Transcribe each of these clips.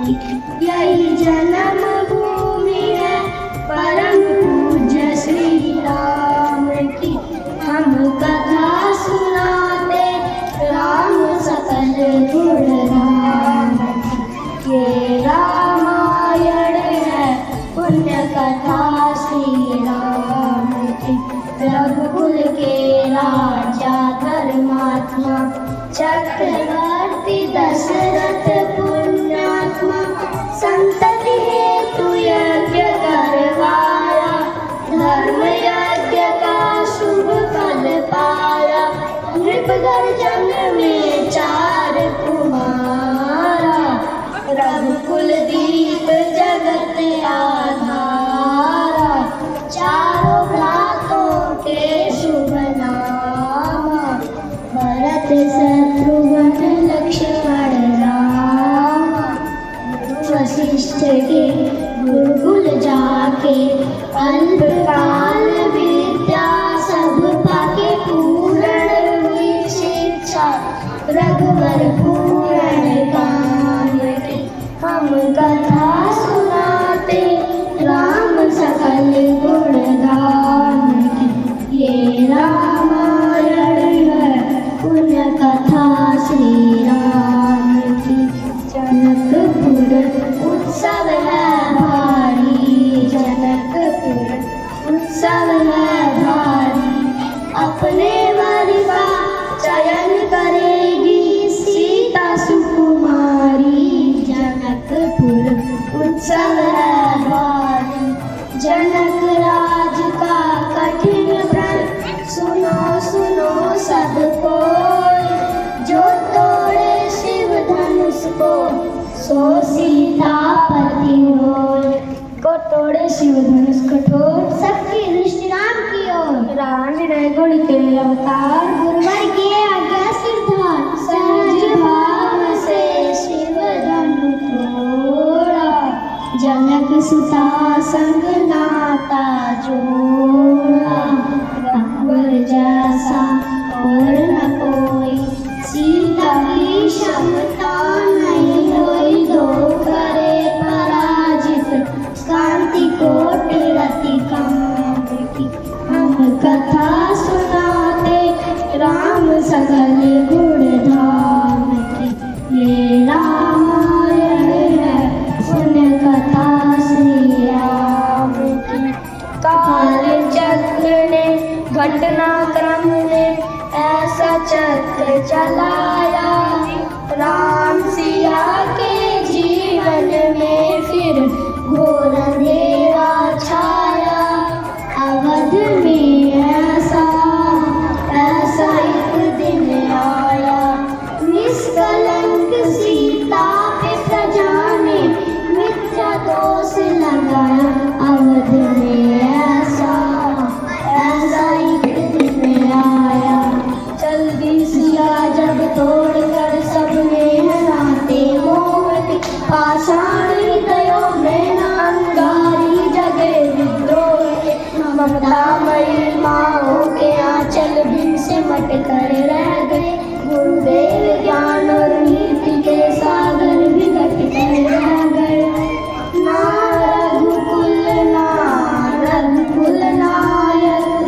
की। यही जन्म भूमि है परम पूज्य श्री राम की। हम कथा सुनाते राम सकल गुण राम की। ये रामायण है पुण्य कथा श्री राम की। रघुकुल के राजा धर्मात्मा चक्रवर्ती दशरथ पुण्यात्मा। संतति हेतु यज्ञ करवाया धर्म यज्ञ का शुभ फल पाया। नृप गर्जन में 4 कुमारा रघुकुल दीप जगत आधारा। चारों भ्रातों के शुभ नामा भरत शत्रुघ्न लक्ष्मण रामा। वशिष्ठ के गुरुकुल जाके अल्पकाल विद्या सब पाके। पूर्ण हुई शिक्षा रघुवर पूर्ण काम की। हम कथा सुनाते राम सकल गुण गान की। ये रामायण है पुण्य कथा श्री राम की। जनकपुर उत्सव है भारी जनकपुर उत्सव है भारी। अपने वर का चयन करेगी सीता सुकुमारी। जनकपुर उत्सव है भारी जनक राज का कठिन व्रत। सुनो सुनो सब कोई जो तोड़े शिव धनुष को सो सीतापति होय। को तोड़े शिव धनुष कठोर सबकी दृष्टि राम की ओर। राम विनय गुण के अवतार गुरुवर की आज्ञा सिरधार। सहज भाव से शिव धनु तोड़ा जनक सुता संग नाता जोड़ा। रघुवर जैसा और न कोई सीता की क्षमता नहीं होई। दो करे पराजित कांति कोट रति कांत की। हम कथा सुनाते राम सकल गुण धाम की। ये रामायण है पुण्य कथा श्री राम की। काल चक्र ने घटनाक्रम ने ऐसा चक्र चलाया। राम सिया के जीवन में फिर घोर अंधेरा छाया। अवध में ऐसा एक दिन आया। निष्कलंक सीता पे प्रजा ने मिथ्या दोष लगाया। अवध में ऐसा एक दिन आया। जल्दी सिया जब तोड़कर सबने हराते मोहती। पाषाण हृदयों में अंगारी जगे विद्रोह। ममतामयी माओ के आंचल बिन सिमट कर रह गए। गुरुदेव ज्ञान और नीति के सागर भी घट कर रह गए। ना रघुकुल नायक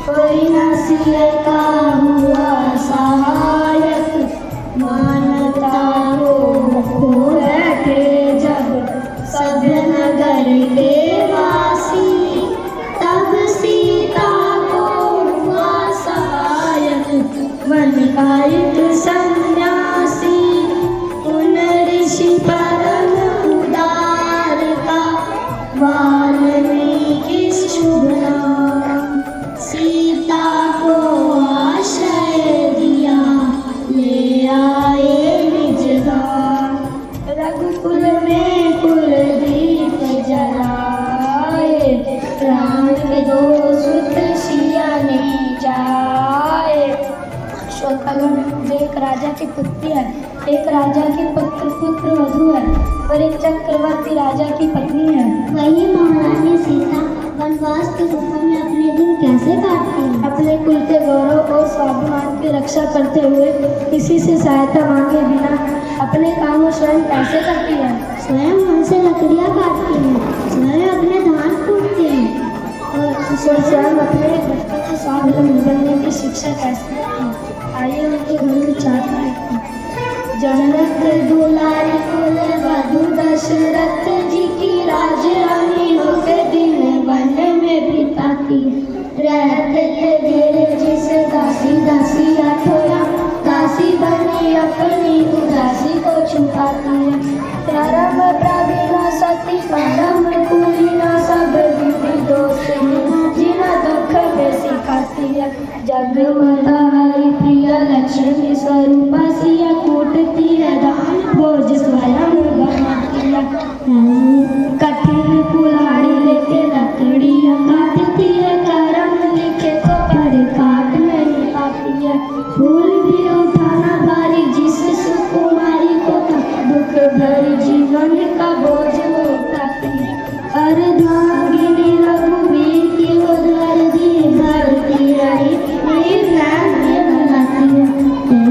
कोई न सिया का हुआ सहायक। मानता हो बैठे जब सभ्य नगर के वासी। तब सीता को हुआ सहायक वनकायिक सन्यासी। उन ऋषि परम उदार का वाल्मीकि शुभ नाम। सीता को आश्रय दिया ले आए निज धाम। रघुकुल में कुलदीप जलाए। राम के 2 सुत सिया ने जाए। अश्वत्थामा एक राजा की पुत्री है। एक राजा के पुत्र वधू है और एक चक्रवर्ती राजा की पत्नी है। वही महारानी सीता वनवास के गुफा में अपने दिन कैसे काटती है? अपने कुल के गौरव और स्वाभिमान की रक्षा करते हुए किसी से सहायता मांगे बिना अपने काम स्वयं कैसे करती है? स्वयं हमसे लकड़ियाँ काटती हैं, स्वयं अपने धान कूटती हैं और स्वयं अपने बच्चों को स्वावलंबी बनने की शिक्षा कैसे देती हैं। आइए उनके घर में चार देखते हैं। जनक दुलारी कुल वधु दशरथ जी की राजरानी होके दिन वन में बिताती रहते थे घेरे जिसे दासी दासी अठोरा दासी बनी अपनी उदासी को छुपाती है। धर्म प्रवीणा सती परम कुलीना सब विधि दोष जिना दुख में सिखाती है। जगमाता हरि प्रिय लक्ष्मी स्वरूपा सिया कूटती है दान भोज स्वयं बनाती है। कठिन कुल्हाड़ी लेके लकड़ियाँ काटती है, कर्म लिखे तो पर काट नहीं पाती है। फूल भी उठाना भारी जिस सुकुमारी को था, दुख भरी जीवन का बोझ उठाती है। अर्धांगिनी रघुवीर की वो धरती धरती रही निर्णय बनाती है।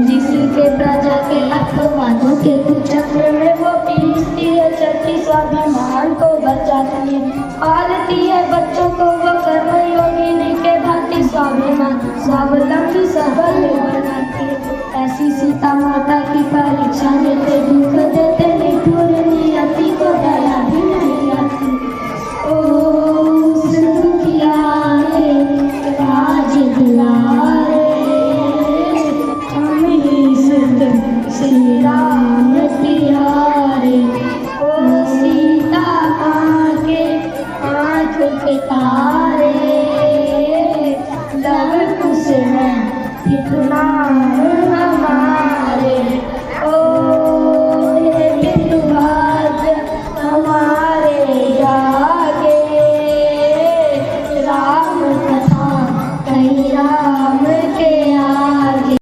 जिसके प्रजा के अपवादों के कुचक्र में वो पीसती है, चलती स्वाभिमान को बचाती है। पालती है बच्चों को वो कर्म योगिनी के भांति स्वाभिमान स्वावलंबी सबल बनाती है। ऐसी सीता माता की परीक्षा देते दुख देते निठुर नियति को दया भी नहीं आती। ओ सुखिया रे राज दुलारे हमें सुध श्री राम तिहारे। ओ सीता आंख के तारे